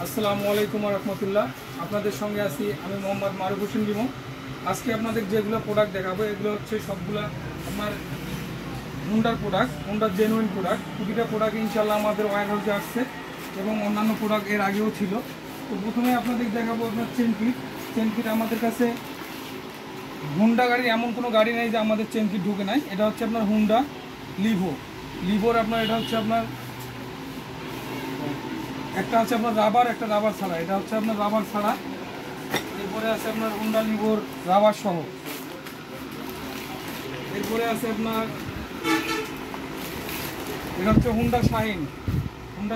আসসালামু আলাইকুম রহমতুল্লাহ। আপনাদের সঙ্গে আছি আমি মোহাম্মদ মারুফ হোসেন লিমন। আজকে আপনাদের যেগুলো প্রোডাক্ট দেখাবো এগুলো হচ্ছে সবগুলা আপনার হুন্ডার প্রোডাক্ট, হুন্ডার জেনুইন প্রোডাক্ট। প্রতিটা প্রোডাক্ট ইনশাল্লাহ আমাদের ওয়ার হাউসে আসছে এবং অন্যান্য প্রোডাক্ট এর আগেও ছিল। তো প্রথমে আপনাদের দেখাবো আপনার চেন কিট। আমাদের কাছে হুন্ডা গাড়ির এমন কোনো গাড়ি নেই যে আমাদের চেন কিট ঢুকে নাই। এটা হচ্ছে আপনার হুন্ডা লিভোর আপনার এটা হচ্ছে আপনার একটা আছে আপনার রাবার, একটা রাবার ছাড়া। এটা হচ্ছে আপনার রাবার ছাড়া। এরপরে আছে আপনার হুন্ডা লিভোর রাবার সহ। এরপরে আছে আপনার এটা হচ্ছে হুন্ডা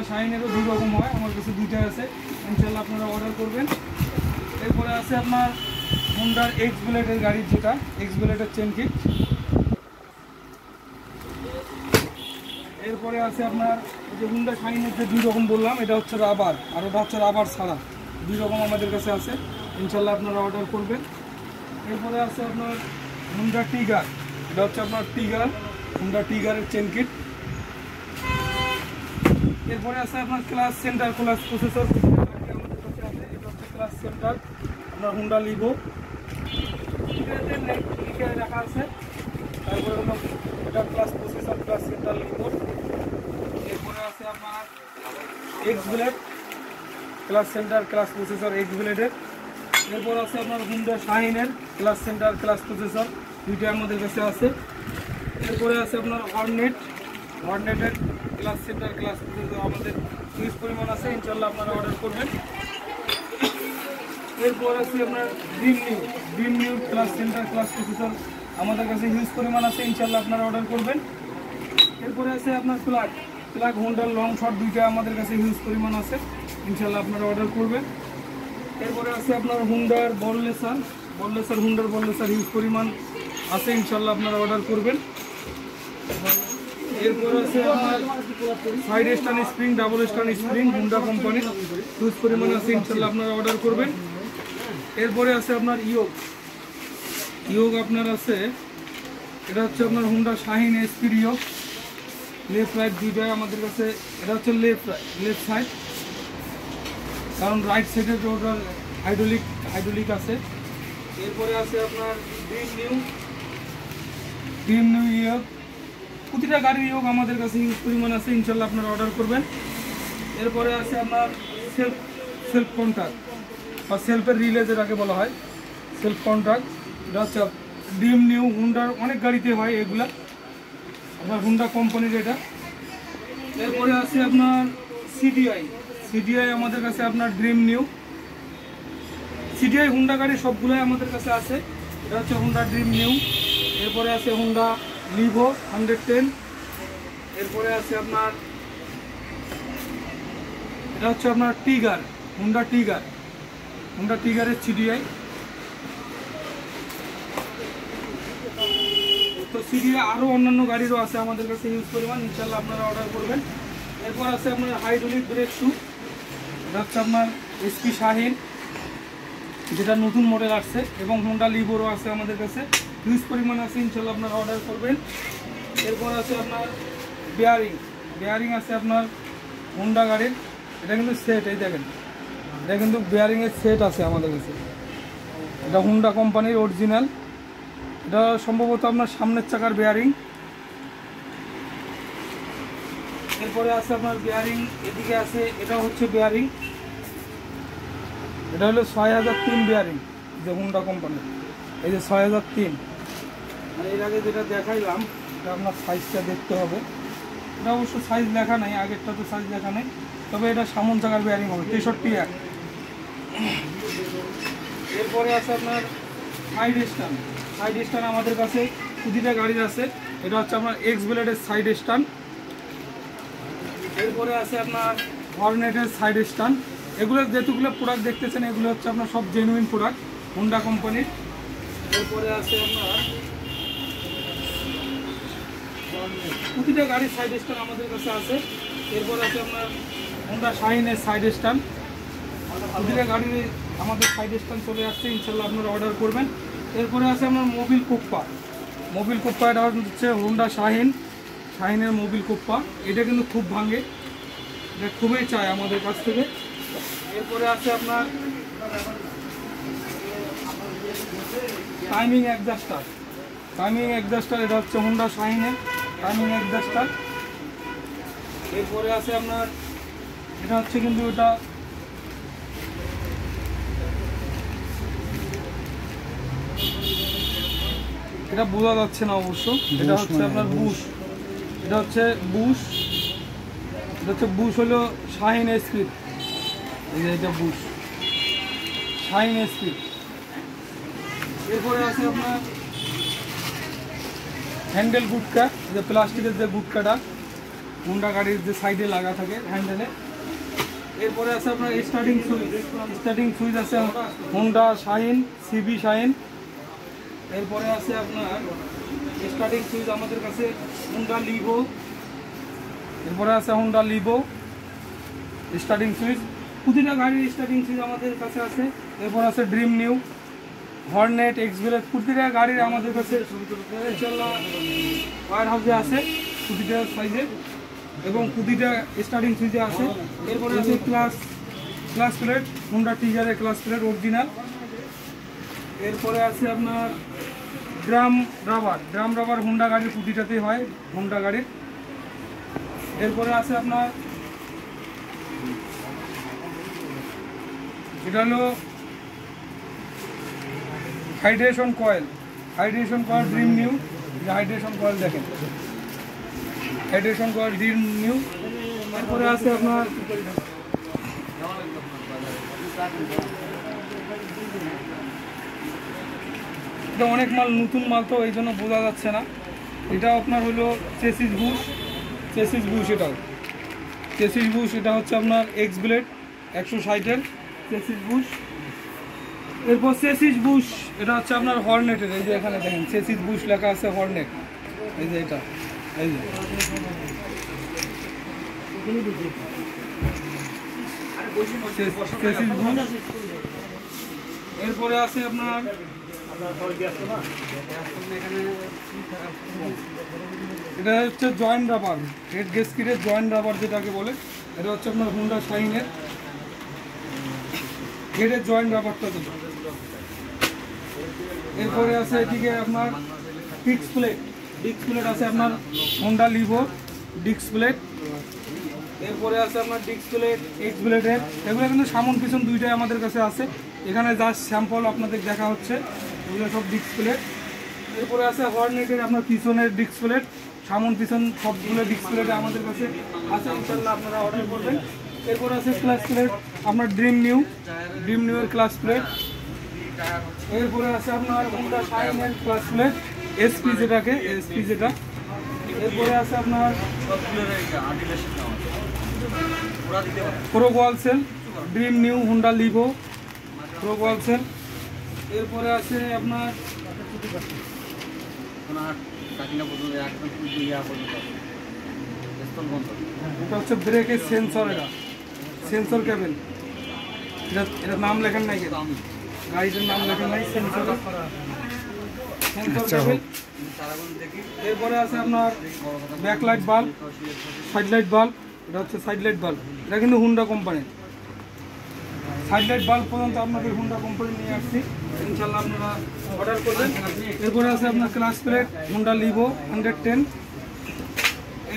শাহিনেরও দুই রকম হয়, আমার কাছে দুইটা আছে, ইনশাল্লাহ আপনারা অর্ডার করবেন। এরপরে আছে আপনার হুন্ডার এক্স ব্লেডের গাড়ির যেটা এক্স ব্লেডের চেন কিট। এরপরে আছে আপনার যে হুন্ডা শাইনের যে দুই রকম বললাম, এটা হচ্ছে রাবার আর ওটা হচ্ছে রাবার ছাড়া, দুই রকম আমাদের কাছে আছে, ইনশাল্লাহ আপনারা অর্ডার করবেন। এরপরে আছে আপনার হুন্ডা টিগার, এটা হচ্ছে আপনার হুন্ডা টিগারের চেন কিট। এরপরে আছে আপনার ক্লাস প্রসেসর আমাদের কাছে আছে, এটা হচ্ছে ক্লাস সেন্টার আপনার হুন্ডা লিভো লিখে রাখা আছে। তারপরে হলো এটা clutch processor clutch centre Livo. এরপরে আছে আপনার X Blade clutch centre clutch processor X ব্লেডের। এরপর আছে আপনার হুন্ডা শাহিনের ক্লাস সেন্টার ক্লাস প্রসেসর, দুইটা আমাদের কাছে আছে। এরপরে আছে আপনার হর্নেটের ক্লাস সেন্টার ক্লাস প্রসেসর আমাদের হিউজ পরিমাণ আছে, ইনশাল্লাহ আপনারা অর্ডার করবেন। এরপর আছে আপনার Dream new class centre clutch processor আমাদের কাছে হিউজ পরিমাণ আছে, ইনশাল্লাহ আপনারা অর্ডার করবেন। এরপরে আছে আপনার প্লাগ হুন্ডার লং শট, দুইটা আমাদের কাছে হিউজ পরিমাণ আছে, ইনশাল্লাহ আপনারা অর্ডার করবেন। এরপরে আছে আপনার হুন্ডার বললেসার হিউজ পরিমাণ আছে, ইনশাল্লাহ আপনারা অর্ডার করবেন। এরপর আছে আপনার side stand spring, double stand spring Honda কোম্পানির হিউজ পরিমাণ আছে, ইনশাল্লাহ আপনারা অর্ডার করবেন। এরপরে আছে আপনার ইয়োগ আপনার আছে, এটা হচ্ছে আপনার হুন্ডা শাহিন স্পিড ইয়োগ, লেফট রাইট দুইটাই আমাদের কাছে। এটা হচ্ছে লেফট সাইড, কারণ রাইট সাইডে ওটার হাইড্রোলিক আছে। এরপরে আছে আপনার ড্রিম নিউ ইয়োগ, প্রতিটা গাড়ির ইয়োগ আমাদের কাছে হিউজ পরিমাণ আছে, ইনশাল্লাহ আপনারা অর্ডার করবেন। এরপরে আছে আপনার সেলফ কন্ট্যাক্ট বা সেলফের রিলে যেটাকে বলা হয়, সেলফ কন্ট্যাক্ট। এটা হচ্ছে ড্রিম নিউ হুন্ডার অনেক গাড়িতে হয় এগুলা, আপনার হুন্ডা কোম্পানির এটা। এরপরে আছে আপনার সিডিআই আমাদের কাছে আপনার ড্রিম নিউ সিডিআই হুন্ডা গাড়ি সবগুলোই আমাদের কাছে আছে, এটা হচ্ছে হুন্ডা ড্রিম নিউ। এরপরে আছে হুন্ডা লিভো 110। এরপরে আছে আপনার এটা হচ্ছে আপনার হুন্ডা টিগারের সিডিআই। তো সিডিআই আরও অন্যান্য গাড়িরও আছে আমাদের কাছে হিউজ পরিমাণ, ইনশাল্লাহ আপনারা অর্ডার করবেন। এরপর আছে আপনার হাইড্রোলিক ব্রেক শু, এটা হচ্ছে আপনার এসপি শাহিন, যেটা নতুন মডেল আসছে, এবং হুন্ডা লিভোরও আছে আমাদের কাছে, হিউজ পরিমাণ আছে, ইনশাল্লাহ আপনারা অর্ডার করবেন। এরপর আছে আপনার বেয়ারিং আছে আপনার হুন্ডা গাড়ির, এটা কিন্তু সেট, এই দেখেন এটা কিন্তু বেয়ারিংয়ের সেট আছে আমাদের কাছে, এটা হুন্ডা কোম্পানির অরিজিনাল। এটা সম্ভবত আপনার সামনের চাকার বেয়ারিং। এরপরে আছে আপনার বেয়ারিং, এদিকে আছে এটা হচ্ছে বেয়ারিং, এটা হলো 6003 বেয়ারিং, যে হুন্ডা কোম্পানির, এই যে 6003। আর এর আগে যেটা দেখাইলাম এটা আপনার সাইজটা দেখতে হবে, এটা অবশ্য সাইজ লেখা নেই, আগেরটা তো সাইজ লেখা নেই, তবে এটা সামন চাকার বেয়ারিং হবে 63 এরপরে আছে আপনার সাইড স্ট্যান্ড আমাদের কাছে প্রতিটা গাড়ির আছে, এটা হচ্ছে আপনার এক্স ব্লেডের সাইড স্ট্যান্ড। এরপরে আছে আপনার হর্নেটের সাইড স্ট্যান্ড। এগুলো যেটুকুলো প্রোডাক্ট দেখতেছেন এগুলো হচ্ছে আপনার সব জেনুইন প্রোডাক্ট হুন্ডা কোম্পানির। এরপরে আছে আপনার প্রতিটা গাড়ির সাইড স্ট্যান্ড আমাদের কাছে আছে। এরপরে আছে আপনার হুন্ডা শাহিনের সাইড স্ট্যান্ড, প্রতিটা গাড়ির আমাদের সাইড স্ট্যান্ড চলে আসছে, ইনশাল্লাহ আপনারা অর্ডার করবেন। এরপরে আছে আপনার মোবিল কোপ্পা, এটা হচ্ছে হুন্ডা শাহিনের মোবিল কোপ্পা, এটা কিন্তু খুব ভাঙে, এটা খুবই চাই আমাদের কাছ থেকে, তো এরপরে আছে আপনার টাইমিং অ্যাডজাস্টার। এটা হচ্ছে হোন্ডা শাহিনের টাইমিং অ্যাডজাস্টার। এরপরে আছে আপনার এটা হচ্ছে কিন্তু এটা বোঝা যাচ্ছে না অবশ্য। এটা হচ্ছে আপনার বুশ। এটা হচ্ছে বুশ হলো শাহিন স্পিড। এই যে এটা বুশ শাহিন স্পিড। এরপরে আছে আপনার হ্যান্ডেল গুটকা, যে প্লাস্টিকের যে গুটকাটা হোন্ডা গাড়ির যে সাইডে লাগা থাকে হ্যান্ডেলে। এরপরে আছে আপনার স্টার্টিং সুইচ আছে হোন্ডা শাহিন সিবি শাহিন। এরপরে আছে আপনার স্টার্টিং সুইচ আমাদের কাছে হোন্ডা লিভো। এরপরে আছে হোন্ডা লিভো স্টার্টিং সুইচ। প্রতিটা গাড়ির স্টার্টিং সুইচ আমাদের কাছে আছে। এরপর আছে ড্রিম নিউ, হর্নেট, এক্সভিলেজ, প্রতিটা গাড়ির আমাদের কাছে ইনশাআল্লাহ ওয়্যার হাউসে আছে প্রতিটা সাইজে এবং প্রতিটা স্টার্টিং সুইচে আছে। এরপরে আছে ক্লাস প্লেট, হোন্ডা টিজারের ক্লাস প্লেট অরিজিনাল। এরপরে আছে আপনার ড্রাম রাবার হোন্ডা গাড়ির প্রতিটাতেই হয় হোন্ডা গাড়ির। এরপরে আছে আপনার এটা হলো hydration coil dream new. Hydration coil দেখেন, হাইড্রেশন কয়েল ড্রিম নিউ। এরপরে আছে আপনার এটা অনেক মাল, নতুন মাল তো এই জন্য বোঝা যাচ্ছে না। এটা আপনার হলো চেসিস বুশ। এটা হচ্ছে আপনার এক্স ব্লেড 160-এর চেসিস বুশ। এরপর চেসিস বুশ এটা হচ্ছে আপনার হর্নেটের। এই যে এখানে দেখেন চেসিস বুশ লেখা আছে হর্নেট। এই যে এটা এই যে চেসিস বুশ। এরপরে আছে আপনার এটা হচ্ছে জয়েন্ট রাবার, হেড গেস্কিটের জয়েন্ট রাবার যেটাকে বলে। এটা হচ্ছে আপনার হোন্ডা শাহিনের হেডের জয়েন্ট রাবারটা। এরপরে আছে এদিকে আপনার ডিস্ক প্লেট আছে আপনার হোন্ডা লিভো ডিস্ক প্লেট। এরপরে আছে আপনার ডিস্ক প্লেট এক্স ব্লেডের। এগুলো কিন্তু সামন পিছন দুইটাই আমাদের কাছে আছে। এখানে জাস্ট স্যাম্পল আপনাদের দেখা হচ্ছে, এগুলো সব ডিস্ক প্লেট। এরপরে আছে হর্নেটের আপনার পিছনের ডিস্ক প্লেট, সামন পিছন সবগুলো ডিস্ক প্লেট আমাদের কাছে আছে, ইনশাআল্লাহ আপনারা অর্ডার করবেন। এরপর আছে ক্লাস প্লেট আপনার ড্রিম নিউ এর ক্লাস প্লেট। এরপরে আছে আপনার হোন্ডা শাইনের ক্লাস প্লেট এসপি যেটা। এরপরে আছে আপনার প্রো গোয়ালসেল ড্রিম নিউ হোন্ডা লিভো প্রো গোয়ালসেল। এরপরে আছে আপনার এটা হচ্ছে ব্রেকের সেন্সর, সেন্সর কেবল। এটা নাম লেখেন নাই, গাড়িটার নাম লেখেন নাই, সেন্সর কেবল। এরপরে আছে আপনার backlight bulb, side light bulb. এটা হচ্ছে সাইড লাইট বাল্ব, এটা কিন্তু হোন্ডা কোম্পানির। সাইড লাইট বাল্ব পর্যন্ত আপনাদের হোন্ডা কোম্পানি নিয়ে আসছি, ইনশাআল্লাহ আপনারা অর্ডার করবেন। এরপরে আছে আপনার ক্লাস প্লেট হোন্ডা লিভো 110।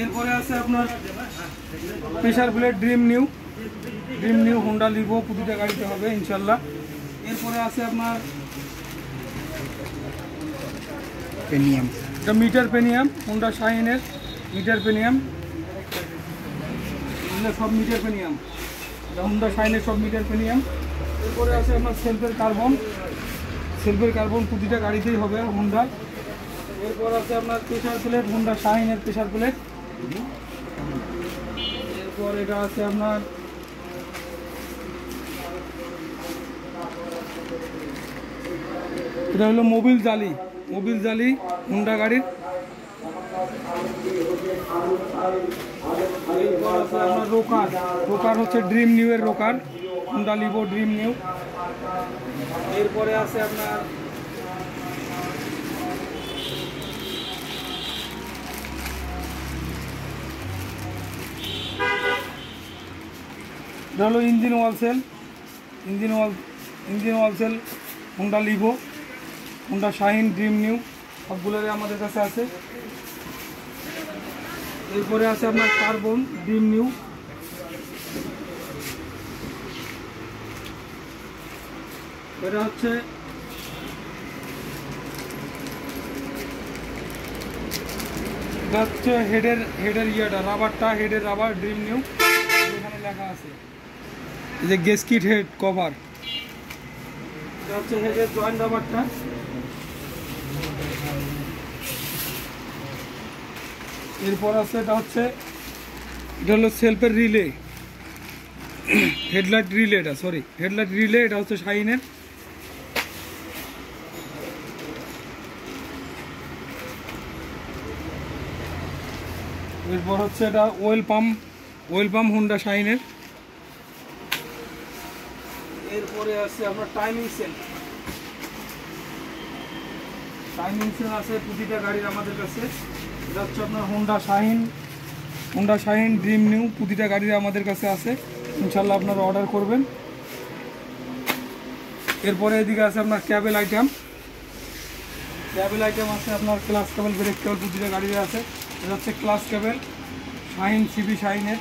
এরপরে আছে আপনার pressure plate Dream New Honda Livo, প্রতিটা গাড়িতে হবে ইনশাআল্লাহ। এরপরে আছে আপনার পেনিয়াম, এটা মিটার পেনিয়াম হোন্ডা শাহিনের মিটার পেনিয়াম। এগুলো সব মিটার পেনিয়াম, হোন্ডা শাহিনের সব মিটার পেনিয়াম। এরপরে আছে আপনার সেলফের কার্বন, প্রতিটা গাড়িতেই হবে হোন্ডা। এরপর আছে আপনার প্রেসার প্লেট হোন্ডা শাহিনের প্রেসার প্লেট। এরপর এটা আছে আপনার এটা হলো মোবিল জালি হোন্ডা গাড়ির। এরপর আছে আপনার রোকার হচ্ছে ড্রিম নিউ এর rocker Honda Livo Dream New. এরপরে আছে আপনার এটা হলো engine oil seal, engine oil seal Honda Livo, Honda Shine, Dream New সবগুলোরই আমাদের কাছে আছে। এরপরে আছে আপনার কার্বন, ড্রিম নিউ, এটা হচ্ছে হেডের ইয়েটা রাবারটা, হেডের রাবার ড্রিম নিউ, এখানে লেখা আছে। এই যে গেস্কিট হেড কভার, এটা হচ্ছে হেডের জয়েন্ট রাবারটা। এরপর আছে এটা হলো সেলফের রিলে, হেডলাইট রিলে, এটা হেডলাইট রিলে, এটা হচ্ছে শাহিনের। এরপর হচ্ছে এটা ওয়েল পাম্প হোন্ডা শাহিনের। এরপরে আছে আপনার টাইমিং সেল আছে প্রতিটা গাড়ির আমাদের কাছে। এটা হচ্ছে আপনার হোন্ডা শাহিন, ড্রিম নিউ, প্রতিটা গাড়ির আমাদের কাছে আছে, ইনশাল্লাহ আপনারা অর্ডার করবেন। এরপরে এদিকে আছে আপনার ক্যাবেল আইটেম আছে আপনার ক্লাস কেবল, ব্রেক কেবল প্রতিটা গাড়িতে আছে। এটা হচ্ছে ক্লাস কেবল শাহিন, সিবি শাহিনের।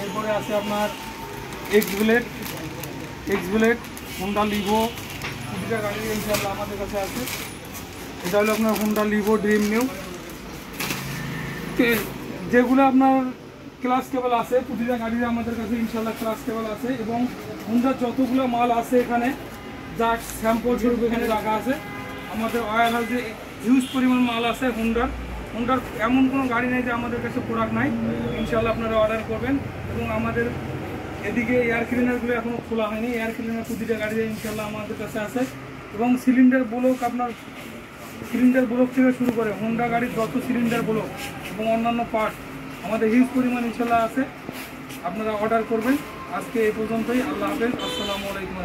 এরপরে আছে আপনার এক্স ব্লেড হোন্ডা লিভো, প্রতিটা গাড়ির ইনশাল্লাহ আমাদের কাছে আছে। এটা হলো আপনার হোন্ডা লিভো ড্রিম নিউ। যেগুলো আপনার ক্লাস কেবল আছে প্রতিটা গাড়ির আমাদের কাছে ইনশাল্লাহ ক্লাস কেবল আছে, এবং হোন্ডার যতগুলো মাল আছে এখানে যা স্যাম্পল স্বরূপ এখানে রাখা আছে। আমাদের ওয়ার হাউসে হিউজ পরিমাণ মাল আছে হোন্ডার এমন কোনো গাড়ি নেই যে আমাদের কাছে প্রোডাক্ট নাই, ইনশাল্লাহ আপনারা অর্ডার করবেন। এবং আমাদের এদিকে এয়ার ক্লিনারগুলো এখনও খোলা হয়নি, এয়ার ক্লিনার প্রতিটা গাড়িতে ইনশাল্লাহ আমাদের কাছে আছে। এবং সিলিন্ডার ব্লক থেকে শুরু করে হোন্ডা গাড়ির যত সিলিন্ডার ব্লক এবং অন্যান্য পার্ট আমাদের হিউজ পরিমাণ ইনশাল্লাহ আছে, আপনারা অর্ডার করবেন। আজকে এই পর্যন্তই, আল্লাহ হাফেজ, আসসালামু আলাইকুম।